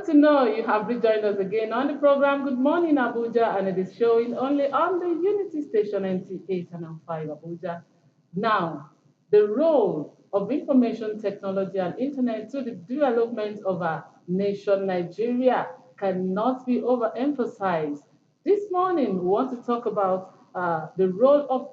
to know you have rejoined us again on the program Good Morning Abuja, and it is showing only on the Unity Station NT 8 and 5 Abuja. Now, the role of information technology and internet to the development of our nation, Nigeria, cannot be overemphasized. This morning, we want to talk about the role of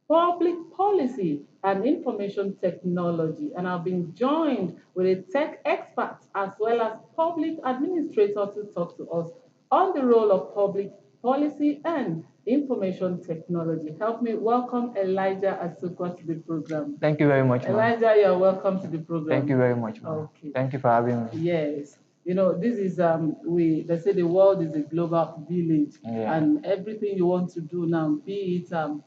public policy and information technology. And I've been joined with a tech expert as well as public administrator to talk to us on the role of public policy and information technology. Help me welcome Elijah Asukwa to the program. Thank you very much, ma'am. Elijah, you're welcome to the program. Thank you very much, ma'am. Okay. Thank you for having me. Yes. You know, this is they say the world is a global village, and everything you want to do now, be it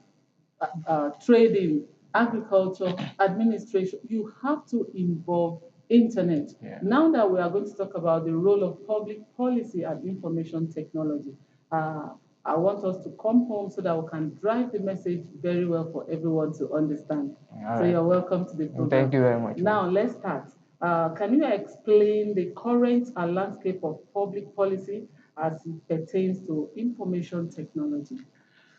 trading, agriculture, administration, you have to involve internet. Now that we are going to talk about the role of public policy and information technology, I want us to come home so that we can drive the message very well for everyone to understand. So you're welcome to the program. Thank you very much. Now let's start. Can you explain the current landscape of public policy as it pertains to information technology?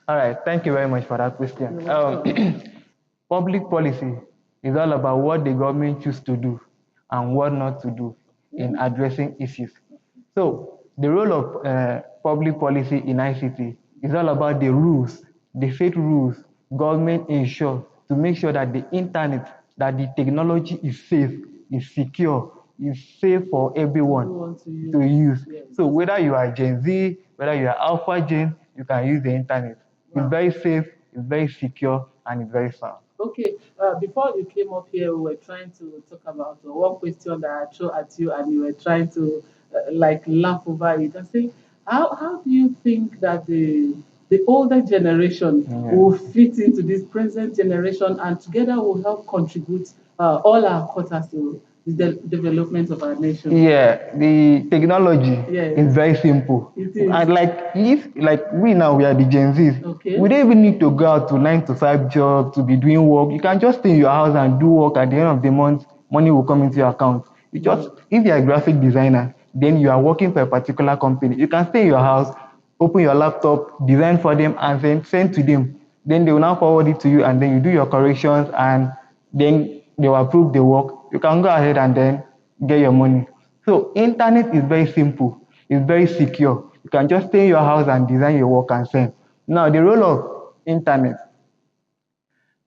All right, thank you very much for that question. Public policy is all about what the government chooses to do and what not to do in addressing issues. So the role of public policy in ICT is all about the rules, the set rules government ensures to make sure that the internet, that the technology is safe, is secure, is safe for everyone to use. Yes. So whether you are Gen Z, whether you are Alpha Gen, you can use the internet. Wow. It's very safe, it's very secure, and it's very sound. Okay, before you came up here, we were trying to talk about one question that I threw at you, and you were trying to like laugh over it. I say, how do you think that the older generation will fit into this present generation, and together will help contribute all our quotas to the development of our nation? Yeah, the technology is very simple. It is. And like we now, we are the Gen Zs. Okay. We don't even need to go out to 9 to 5 job to be doing work. You can just stay in your house and do work. At the end of the month, money will come into your account. You just, if you're a graphic designer, then you are working for a particular company. You can stay in your house, open your laptop, design for them, and then send to them. Then they will now forward it to you, and then you do your corrections, and then they will approve the work. You can go ahead and then get your money. So internet is very simple. It's very secure. You can just stay in your house and design your work and send. Now, the role of internet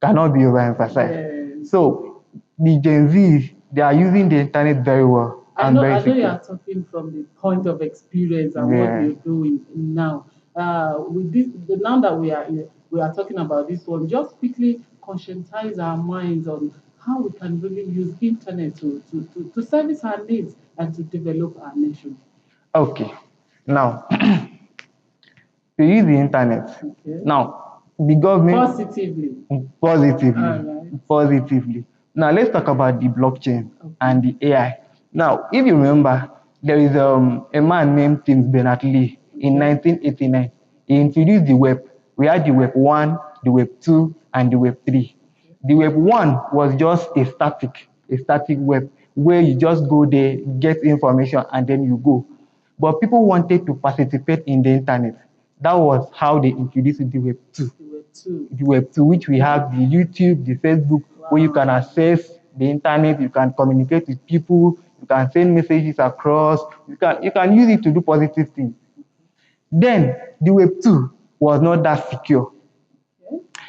cannot be overemphasized. Yes. So the Gen Zs, they are using the internet very well. I know you are talking from the point of experience and what you're doing now. With this, now that we are talking about this one, just quickly conscientize our minds on how we can really use internet to service our needs and to develop our nation. Okay. Now, to use the internet. Okay. Now, the government... Positively. Now, let's talk about the blockchain and the AI. Now, if you remember, there is a man named Tim Berners-Lee in 1989. He introduced the web. We had the web 1, the web 2, and the web 3. The web 1 was just a static web where you just go there, get information, and then you go. But people wanted to participate in the internet. That was how they introduced the web 2. The web 2, which we have the YouTube, the Facebook, where you can access the internet, you can communicate with people, you can send messages across, you can use it to do positive things. Then the web 2 was not that secure.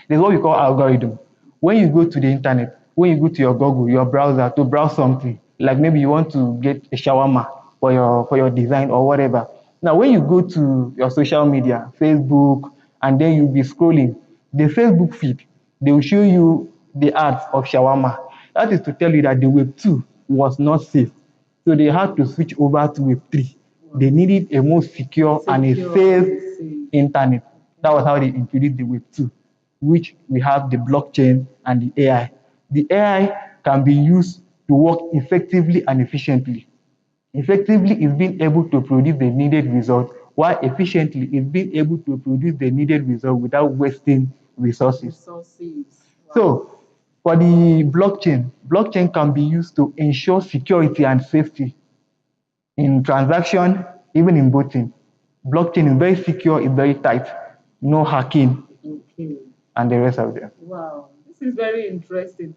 There's what we call algorithm. When you go to the internet, when you go to your Google, your browser to browse something, like maybe you want to get a shawarma for your design or whatever. Now, when you go to your social media, Facebook, and then you'll be scrolling, the Facebook feed, they will show you the ads of shawarma. That is to tell you that the web 2 was not safe. So they had to switch over to web 3. They needed a more secure and a safe internet. That was how they introduced the web 2. Which we have the blockchain and the AI. The AI can be used to work effectively and efficiently. Effectively is being able to produce the needed result, while efficiently is being able to produce the needed result without wasting resources. Wow. So for the blockchain can be used to ensure security and safety. in transaction, even in voting. Blockchain is very secure, it's very tight, no hacking, Okay. and the rest of them. Wow, this is very interesting.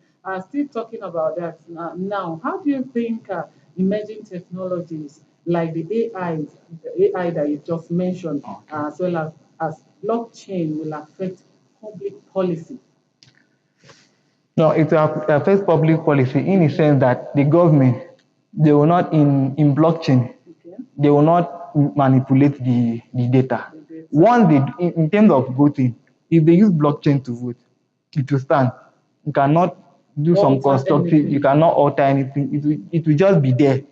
Still talking about that now, how do you think emerging technologies like the AI that you just mentioned, Okay. as well as blockchain will affect public policy? No, it affects public policy in the sense that the government, they will not, in blockchain, Okay. they will not manipulate the data. The data. Once they, in terms of voting, if they use blockchain to vote, it will stand. You cannot do some Alter constructive, anything. you cannot alter anything. It will just be there.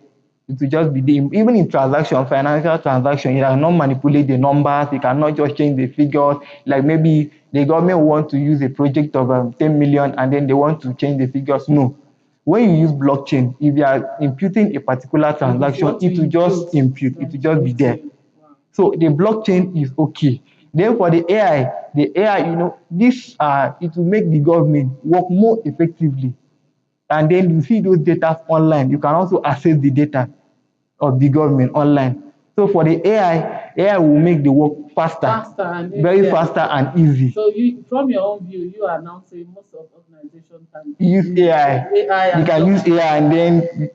It will just be there. Even in transaction, financial transaction, you cannot manipulate the numbers, you cannot just change the figures. Like maybe the government want to use a project of 10 million and then they want to change the figures. No. When you use blockchain, if you are imputing a particular transaction, what you it will just impute, it will just be there. Wow. So the blockchain is okay. Then for the AI, this it will make the government work more effectively. And then you see those data online. You can also access the data of the government online. So for the AI will make the work faster, And very easier. faster and easy. So you, from your own view, you are now saying most of organizations can Use AI. AI You can use AI and then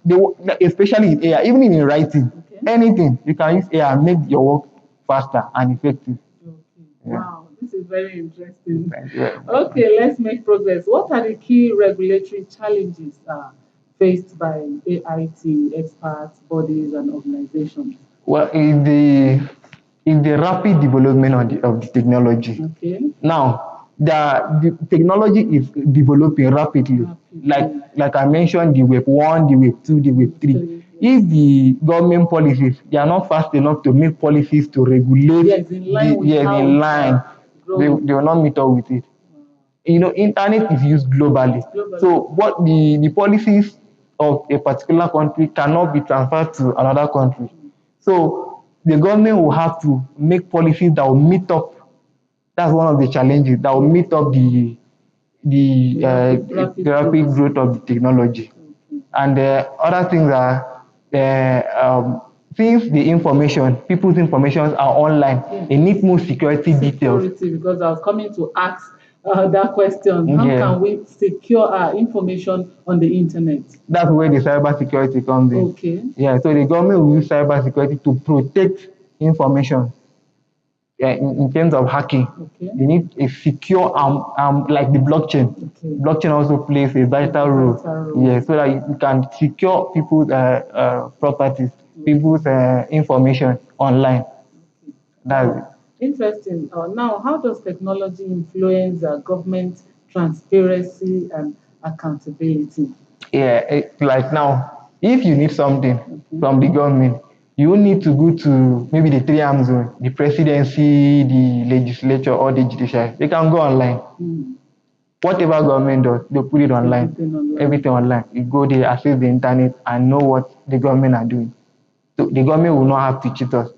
especially in AI, even in writing, Okay. anything, you can use AI and make your work faster and effective. Okay. Yeah. Wow, this is very interesting. Thank you. Okay, let's make progress. What are the key regulatory challenges faced by AIT experts, bodies, and organizations? Well, in the rapid development of the technology. Okay. Now, the technology is developing rapidly. Like I mentioned, the Web 1, the Web 2, the Web 3. If the government policies, they are not fast enough to make policies to regulate, Yes, in line, they will not meet up with it. Internet is used globally. So what the policies of a particular country cannot be transferred to another country. So the government will have to make policies that will meet up. That's one of the challenges that will meet up the rapid growth of the technology. And other things are since people's information are online, they need more security details. Because I was coming to ask that question. How can we secure our information on the internet? That's where the cyber security comes in. Okay. Yeah, so the government will use cyber security to protect information. In terms of hacking, Okay. they need a secure like the blockchain. Okay. Blockchain also plays a vital role. Yeah, so that you can secure people's properties, people's information online. That's it. Interesting. Now, how does technology influence government transparency and accountability? Yeah, like now, if you need something from the government, you need to go to maybe the three arm zone, the presidency, the legislature, or the judiciary. They can go online. Whatever government does, they put it online. Everything online. You go there, access the internet, and know what the government are doing. So the government will not have to cheat us.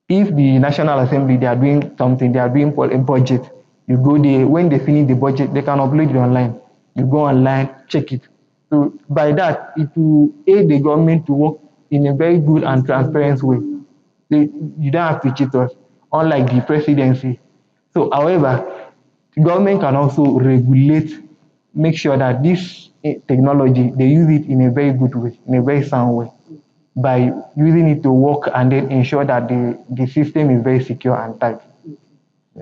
If the National Assembly, they are doing something, they are doing a budget, you go there, when they finish the budget, they can upload it online. You go online, check it. So by that, it will aid the government to work in a very good and transparent way. You don't have to cheat us, unlike the presidency. So however, the government can also regulate, make sure that this technology, they use it in a very good way, in a very sound way, by using it to work and then ensure that the system is very secure and tight.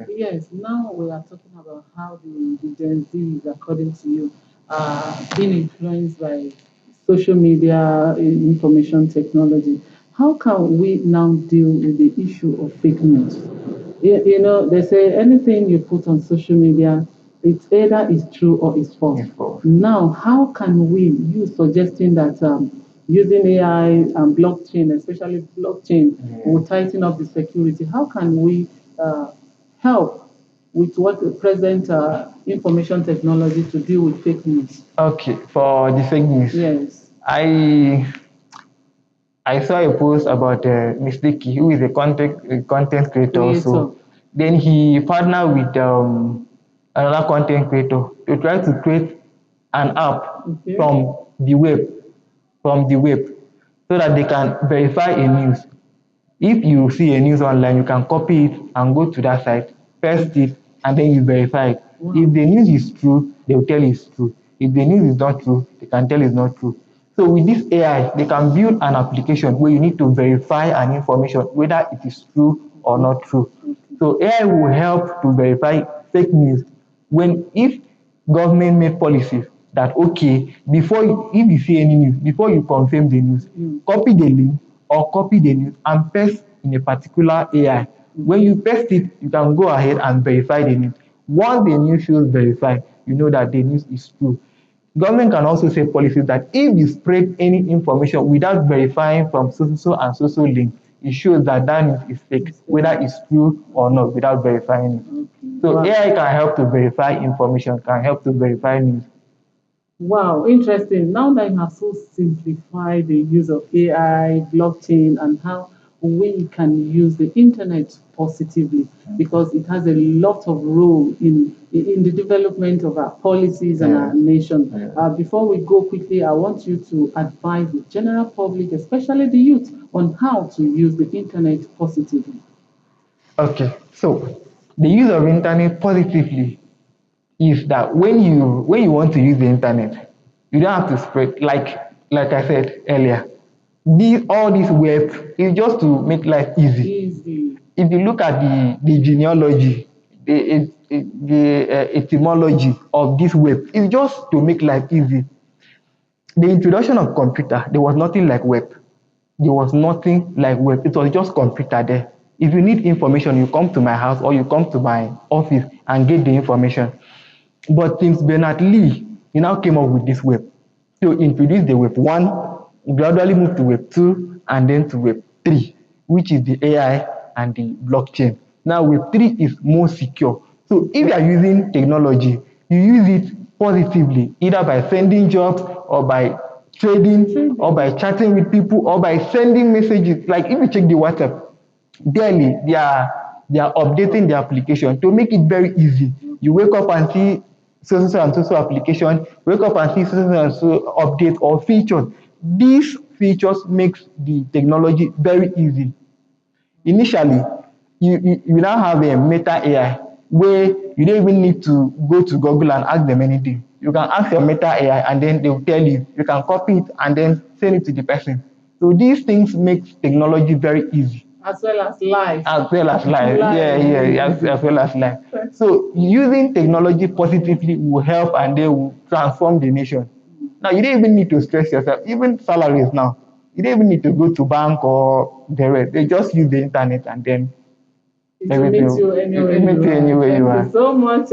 Yes, now we are talking about how the Gen Z, according to you, are being influenced by social media, information technology. How can we now deal with the issue of fake news? They say anything you put on social media, it's either is true or is false. Now, how can we, you suggesting that using AI and blockchain, especially blockchain, will tighten up the security? How can we help with what the present information technology to deal with fake news? Okay, for the fake news. Yes. I saw a post about Mr. Ki, who is a content creator also. Then he partnered with another content creator to try to create an app from the web, so so that they can verify a news. If you see a news online, you can copy it and go to that site, paste it, and then you verify it. If the news is true, they will tell you it's true. If the news is not true, they can tell it's not true. So with this AI, they can build an application where you need to verify an information, whether it is true or not true. So AI will help to verify fake news when if government made policies that okay, before you, if you see any news, before you confirm the news, copy the link or copy the news and paste in a particular AI. When you paste it, you can go ahead and verify the news. Once the news shows verified, you know that the news is true. Government can also set policies that if you spread any information without verifying from so and so link, it shows that that news is fake, whether it's true or not, without verifying it. So AI can help to verify information, can help to verify news. Wow, interesting. Now that you have so simplified the use of AI, blockchain, and how we can use the internet positively, because it has a lot of role in the development of our policies and our nation. Before we go quickly, I want you to advise the general public, especially the youth, on how to use the internet positively. Okay, so the use of internet positively is that when you want to use the internet, you don't have to spread like I said earlier. All this web is just to make life easy. Easy. If you look at the genealogy, the etymology of this web, it's just to make life easy. The introduction of computer, there was nothing like web. There was nothing like web. It was just computer there. If you need information, you come to my house or you come to my office and get the information. But since Bernard-Lee, he now came up with this web. So he introduced the web 1, gradually moved to web 2, and then to web 3, which is the AI and the blockchain. Now web 3 is more secure. So if you are using technology, you use it positively, either by sending jobs or by trading or by chatting with people or by sending messages. Like if you check the WhatsApp, daily they are updating the application to make it very easy. You wake up and see so and so application, wake up and see so and so update or features. These features makes the technology very easy. Initially, you now have a meta AI where you don't even need to go to Google and ask them anything. You can ask your meta AI and then they will tell you. You can copy it and then send it to the person. So these things make technology very easy. As well as life. As well as life. Yeah, as well as life. So using technology positively will help and they will transform the nation. Now you don't even need to stress yourself. Even salaries now, you don't even need to go to bank or the rest. They just use the internet and then it will meet you anywhere you are. Thank you so much,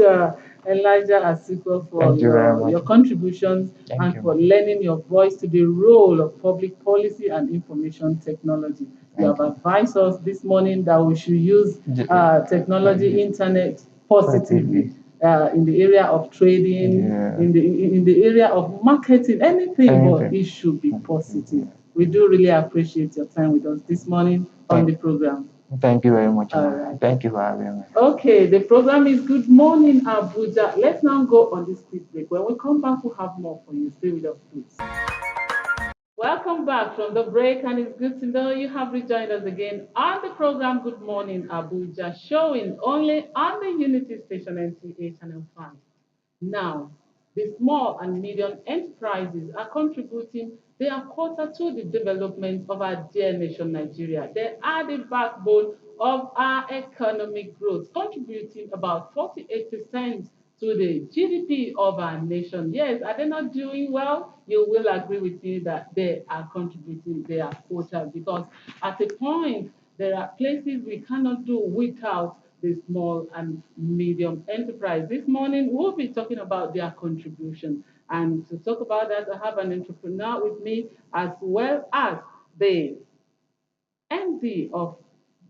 Elijah Asiko, for your contributions and for lending your voice to the role of public policy and information technology. You have advised us this morning that we should use technology, internet positively. In the area of trading, in the area of marketing, anything, but it should be positive. We do really appreciate your time with us this morning on the program. Thank you very much. Right. Thank you for having me. Okay, the program is Good Morning Abuja. Let's now go on this quick break. When we come back, we'll have more for you. Stay with us, please. Welcome back from the break, and it's good to know you have rejoined us again on the program Good Morning Abuja, showing only on the Unity Station NTA Channel 5. Now, the small and medium enterprises are contributing their quota to the development of our dear nation, Nigeria. They are the backbone of our economic growth, contributing about 48% to the GDP of our nation. Yes, are they not doing well? You will agree with me that they are contributing their quota, because at a point, there are places we cannot do without the small and medium enterprise. This morning, we'll be talking about their contribution. And to talk about that, I have an entrepreneur with me, as well as the MD of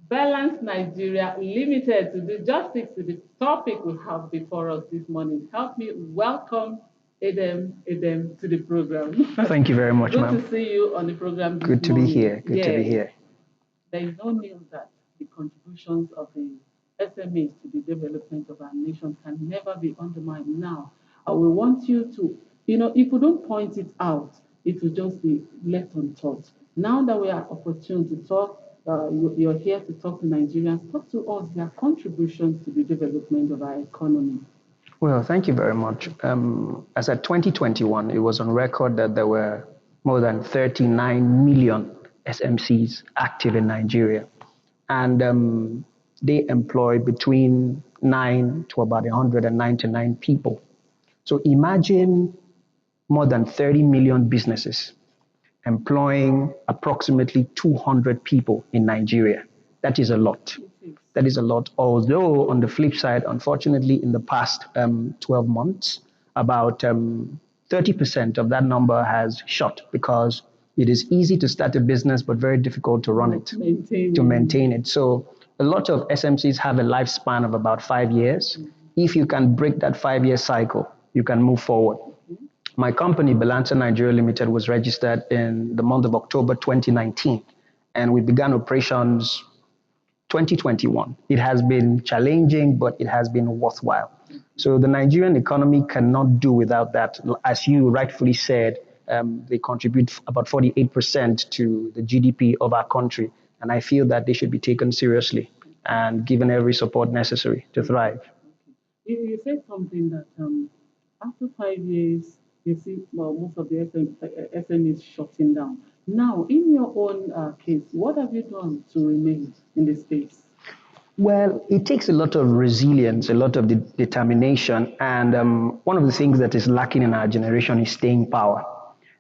Balance Nigeria Limited, to do justice to the topic we have before us this morning. Help me welcome Edem to the program. Thank you very much, ma'am. Good to see you on the program this Good to morning. be here. Good to be here. There is no news that the contributions of the SMEs to the development of our nation can never be undermined now. We want you to, if we don't point it out, it will just be left untouched. Now that we are opportune to talk, you're here to talk to Nigerians. Talk to us their contributions to the development of our economy. Well, thank you very much. As at 2021, it was on record that there were more than 39 million SMCs active in Nigeria. And they employ between 9 to about 199 people. So imagine more than 30 million businesses employing approximately 200 people in Nigeria. That is a lot. That is a lot. Although, on the flip side, unfortunately, in the past 12 months, about 30% of that number has shot because it is easy to start a business, but very difficult to run it, to maintain it. So, a lot of SMCs have a lifespan of about 5 years. If you can break that 5 year cycle, you can move forward. My company, Balancer Nigeria Limited, was registered in the month of October 2019, and we began operations 2021. It has been challenging, but it has been worthwhile. So the Nigerian economy cannot do without that. As you rightfully said, they contribute about 48% to the GDP of our country, and I feel that they should be taken seriously and given every support necessary to thrive. You said something that after 5 years, you see, well, most of the SM is shutting down. Now, in your own case, what have you done to remain in the space? Well, it takes a lot of resilience, a lot of determination, and one of the things that is lacking in our generation is staying power,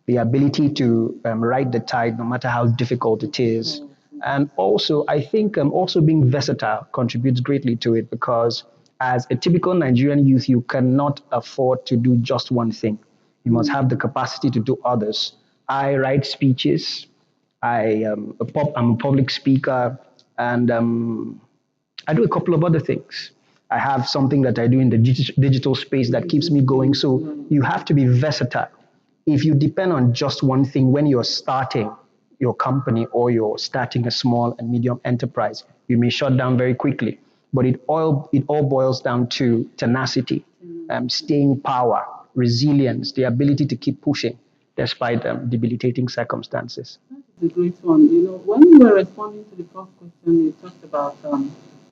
the ability to ride the tide no matter how difficult it is. And also, I think also being versatile contributes greatly to it because as a typical Nigerian youth, you cannot afford to do just one thing. You must have the capacity to do others. I write speeches. I'm a public speaker, and I do a couple of other things. I have something that I do in the digital space that keeps me going. So you have to be versatile. If you depend on just one thing when you're starting your company or you're starting a small and medium enterprise, you may shut down very quickly. But it all boils down to tenacity, staying power, resilience, the ability to keep pushing despite debilitating circumstances. The great one. You know, when you were responding to the first question, you talked about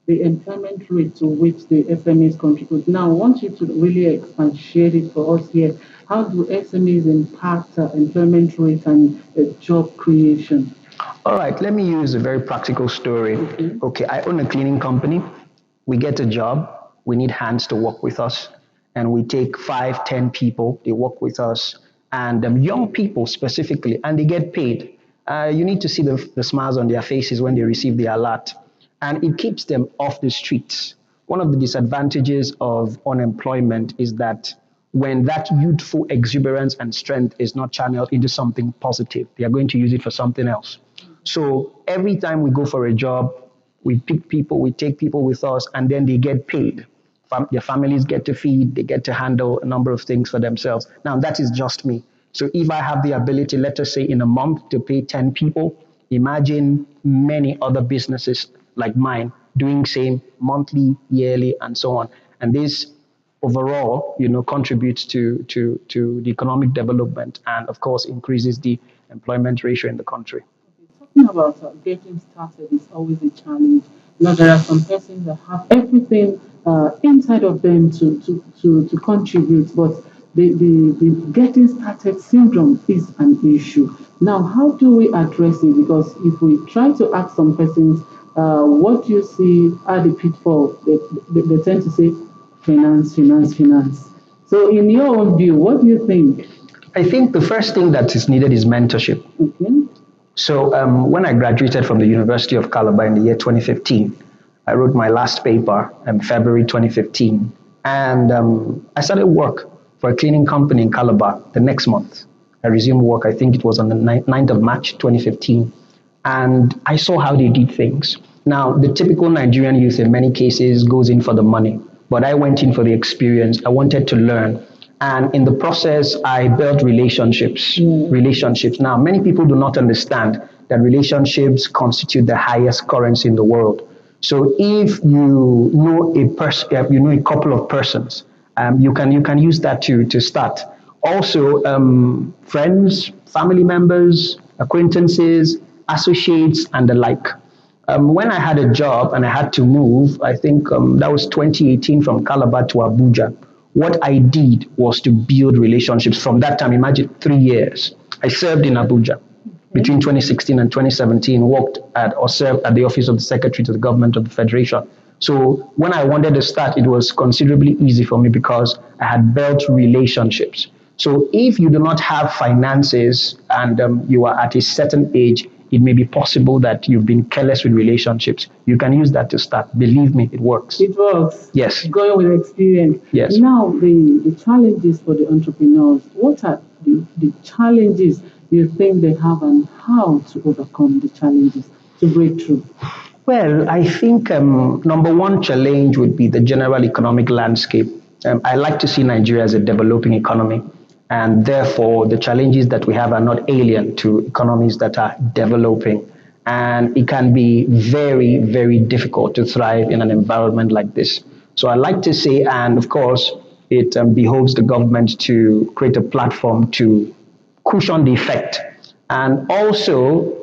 the employment rate to which the SMEs contribute. Now, I want you to really expatiate it for us here. How do SMEs impact employment rate and job creation? All right, let me use a very practical story. Okay, I own a cleaning company. We get a job, we need hands to work with us, and we take 5, 10 people, they work with us, and young people specifically, and they get paid. You need to see the smiles on their faces when they receive the alert, and it keeps them off the streets. One of the disadvantages of unemployment is that when that youthful exuberance and strength is not channeled into something positive, they are going to use it for something else. So every time we go for a job, we pick people, we take people with us, and then they get paid. Their families get to feed, they get to handle a number of things for themselves. Now, that is just me. So if I have the ability, let us say in a month, to pay 10 people, imagine many other businesses like mine doing same monthly, yearly, and so on. And this overall, contributes to the economic development and, of course, increases the employment ratio in the country. Talking about getting started is always a challenge. You know, there are some persons that have everything inside of them to contribute, but the getting started syndrome is an issue. Now, how do we address it? Because if we try to ask some persons, what do you see are the pitfalls? They tend to say finance, finance, finance. So, in your own view, what do you think? I think the first thing that is needed is mentorship. Okay. So when I graduated from the University of Calabar in the year 2015, I wrote my last paper in February 2015, and I started work for a cleaning company in Calabar the next month. I resumed work, I think it was on the 9th of March 2015, and I saw how they did things. Now, the typical Nigerian youth in many cases goes in for the money, but I went in for the experience. I wanted to learn. And in the process, I built relationships. Relationships. Now, many people do not understand that relationships constitute the highest currency in the world. So, if you know a person, you know a couple of persons, you can use that to start. Also, friends, family members, acquaintances, associates, and the like. When I had a job and I had to move, I think that was 2018 from Calabar to Abuja. What I did was to build relationships from that time. Imagine 3 years. I served in Abuja between 2016 and 2017, worked at or served at the office of the Secretary to the Government of the Federation. So when I wanted to start, it was considerably easy for me because I had built relationships. So if you do not have finances and you are at a certain age, it may be possible that you've been careless with relationships. You can use that to start. Believe me, it works. It works. Yes. Going with experience. Yes. Now, the challenges for the entrepreneurs, what are the challenges you think they have and how to overcome the challenges to break through? Well, I think number one challenge would be the general economic landscape. I like to see Nigeria as a developing economy, and therefore the challenges that we have are not alien to economies that are developing. And it can be very, very difficult to thrive in an environment like this. So I like to say, and of course, it behoves the government to create a platform to cushion the effect. And also,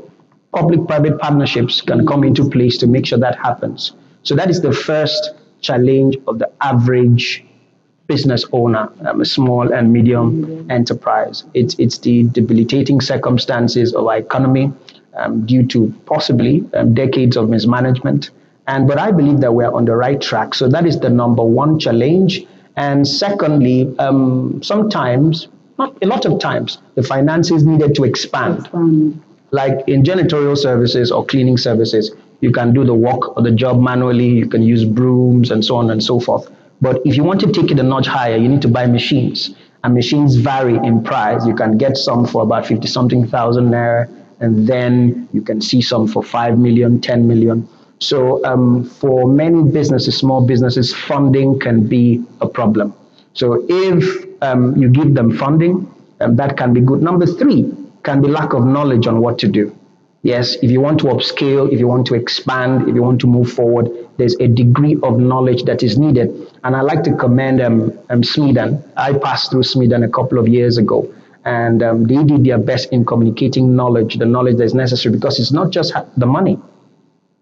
public-private partnerships can come into place to make sure that happens. So that is the first challenge of the average business owner, a small and medium enterprise. It's the debilitating circumstances of our economy due to possibly decades of mismanagement. But I believe that we're on the right track. So that is the number one challenge. And secondly, sometimes, not a lot of times, the finances needed to expand. Like in janitorial services or cleaning services, you can do the work or the job manually, you can use brooms and so on and so forth. But if you want to take it a notch higher, you need to buy machines. And machines vary in price. You can get some for about 50 something thousand naira, and then you can see some for 5 million, 10 million. So for many businesses, small businesses, funding can be a problem. So if you give them funding, that can be good. Number three can be lack of knowledge on what to do. Yes, if you want to upscale, if you want to expand, if you want to move forward, there's a degree of knowledge that is needed. And I like to commend Sweden. I passed through Sweden a couple of years ago, and they did their best in communicating knowledge, the knowledge that's necessary, because it's not just the money.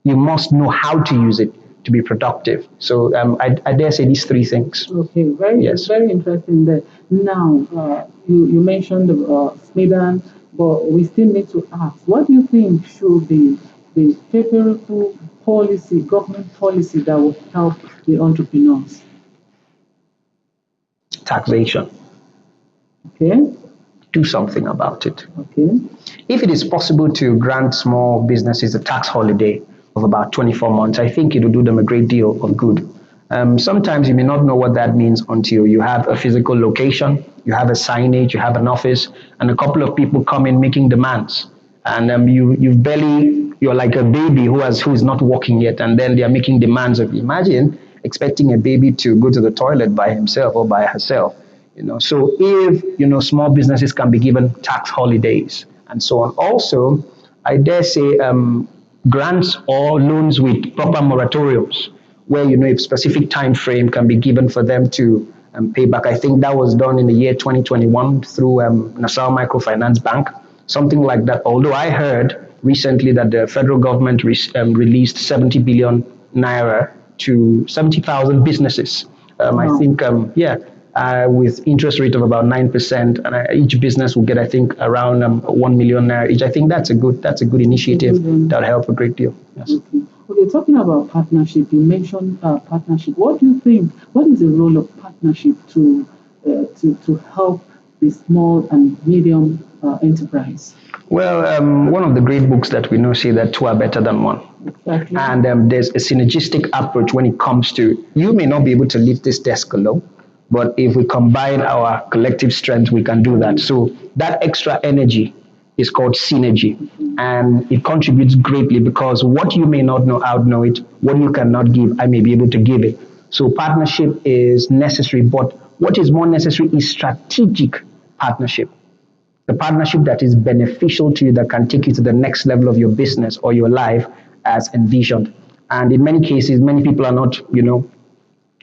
You must know how to use it to be productive. So I dare say these three things. Okay, very interesting there. Now, you mentioned Sweden, but we still need to ask, what do you think should be the favorable policy, government policy that will help the entrepreneurs? Taxation. Okay. Do something about it. Okay. If it is possible to grant small businesses a tax holiday of about 24 months, I think it will do them a great deal of good. Sometimes you may not know what that means until you have a physical location, you have a signage, you have an office, and a couple of people come in making demands. And you're like a baby who is not walking yet, and then they are making demands of you. Imagine expecting a baby to go to the toilet by himself or by herself. So if small businesses can be given tax holidays and so on. Also, I dare say grants or loans with proper moratoriums, where a specific time frame can be given for them to pay back. I think that was done in the year 2021 through Nassau Microfinance Bank, something like that. Although I heard recently that the federal government released 70 billion naira to 70,000 businesses. I think, with interest rate of about 9%, and each business will get, I think, around 1 million naira each. I think that's a good initiative that'll help a great deal. Yes. Okay, talking about partnership, you mentioned partnership. What do you think? What is the role of partnership to help the small and medium enterprise? Well, one of the great books that we know say that two are better than one. Exactly. And there's a synergistic approach when it comes to, you may not be able to lift this desk alone, but if we combine our collective strength, we can do that. So that extra energy is called synergy. And it contributes greatly because what you may not know, outknow it. What you cannot give, I may be able to give it. So partnership is necessary, but what is more necessary is strategic partnership. The partnership that is beneficial to you, that can take you to the next level of your business or your life as envisioned. And in many cases, many people are not,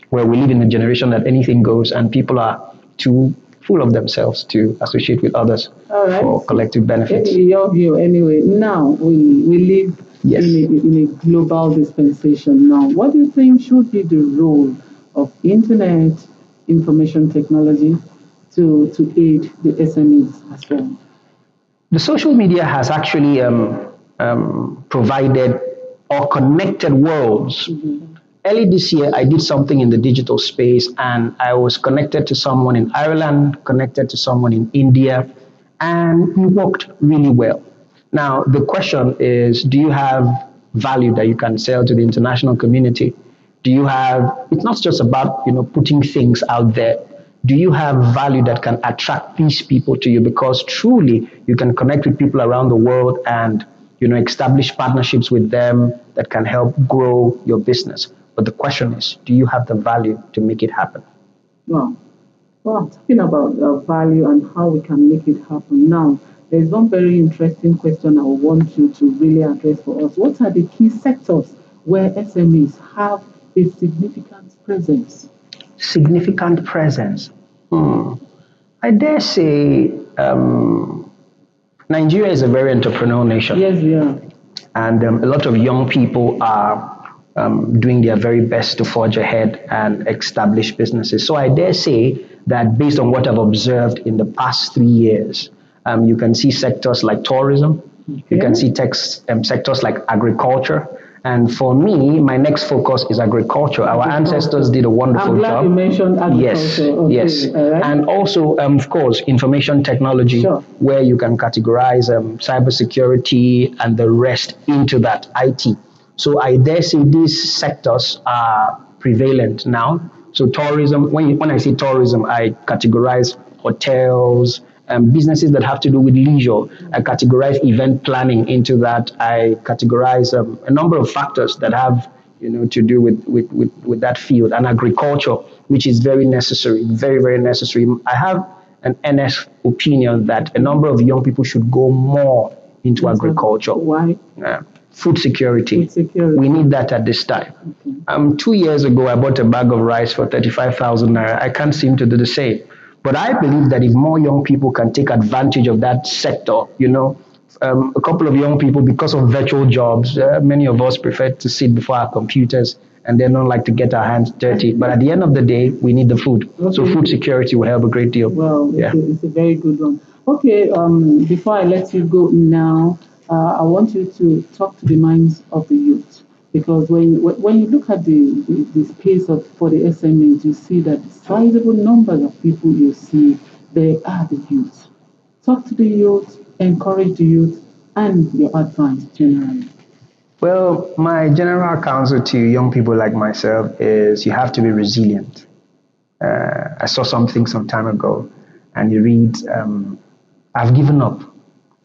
where we live in a generation that anything goes, and people are too full of themselves to associate with others All right. for collective benefits. In your view, anyway, now we live Yes. in a global dispensation now. What do you think should be the role of internet information technology to aid the SMEs as well? The social media has actually provided or connected worlds. Early this year, I did something in the digital space, and I was connected to someone in Ireland, connected to someone in India, and we worked really well. Now, the question is, do you have value that you can sell to the international community? Do you have, it's not just about, putting things out there. Do you have value that can attract these people to you? Because truly, you can connect with people around the world and, establish partnerships with them that can help grow your business. But the question is, do you have the value to make it happen? Wow. Well, talking about value and how we can make it happen. Now, there's one very interesting question I want you to really address for us. What are the key sectors where SMEs have a significant presence? Significant presence. I dare say Nigeria is a very entrepreneurial nation. Yes, we are. And a lot of young people are doing their very best to forge ahead and establish businesses. So I dare say that based on what I've observed in the past 3 years, you can see sectors like tourism, you can see sectors like agriculture. And for me, my next focus is agriculture. Our ancestors did a wonderful I'm glad job. You mentioned agriculture. Yes, Okay. yes. Right. And also, of course, information technology, Sure. where you can categorize cybersecurity and the rest into that IT. So I dare say these sectors are prevalent now. So tourism, when I say tourism, I categorize hotels, businesses that have to do with leisure. I categorize event planning into that. I categorize a number of factors that have to do with that field, and agriculture, which is very necessary, very, very necessary. I have an NS opinion that a number of young people should go more into agriculture. Why? Food security. Food security. We need that at this time. Okay. 2 years ago, I bought a bag of rice for 35,000 naira. I can't seem to do the same. But I believe that if more young people can take advantage of that sector, a couple of young people, because of virtual jobs, many of us prefer to sit before our computers and they don't like to get our hands dirty. But at the end of the day, we need the food. Okay. So food security will help a great deal. Well, it's a very good one. Okay, before I let you go now, I want you to talk to the minds of the youth. Because when you look at the space for the SMEs, you see that the sizable numbers of people you see, they are the youth. Talk to the youth, encourage the youth, and your advice generally. Well, my general counsel to young people like myself is you have to be resilient. I saw something some time ago, and it reads, I've given up,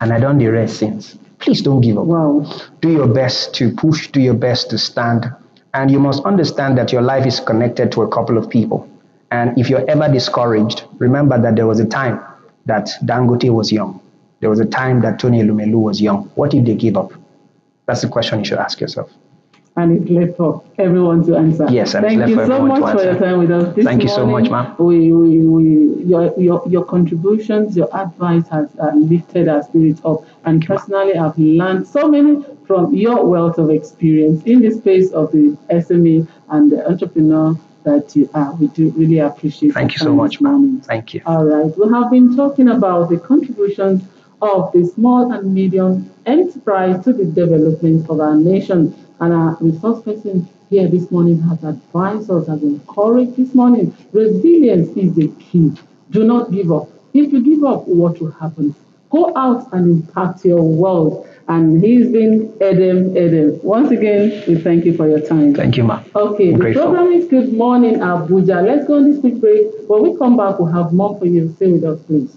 and I done the rest since. Please don't give up. Wow. Do your best to push, do your best to stand. And you must understand that your life is connected to a couple of people. And if you're ever discouraged, remember that there was a time that Dangote was young. There was a time that Tony Elumelu was young. What if they give up? That's the question you should ask yourself. And it's left for everyone to answer. Yes, and thank it's left you for so everyone much to for answer. your time with us this Thank you morning. so much, ma'am. Your contributions, your advice has lifted our spirits up. And personally, I've learned so many from your wealth of experience in the space of the SME and the entrepreneur that you are. We do really appreciate. Thank you so much, ma'am. Thank you. All right. We have been talking about the contributions of the small and medium enterprise to the development of our nation. And our resource person here this morning has advised us, has encouraged this morning. Resilience is the key. Do not give up. If you give up, what will happen? Go out and impact your world. And he's been Edem. Once again, we thank you for your time. Thank you, ma'am. Okay, the program is Good Morning Abuja. Let's go on this quick break. When we come back, we'll have more for you. Stay with us, please.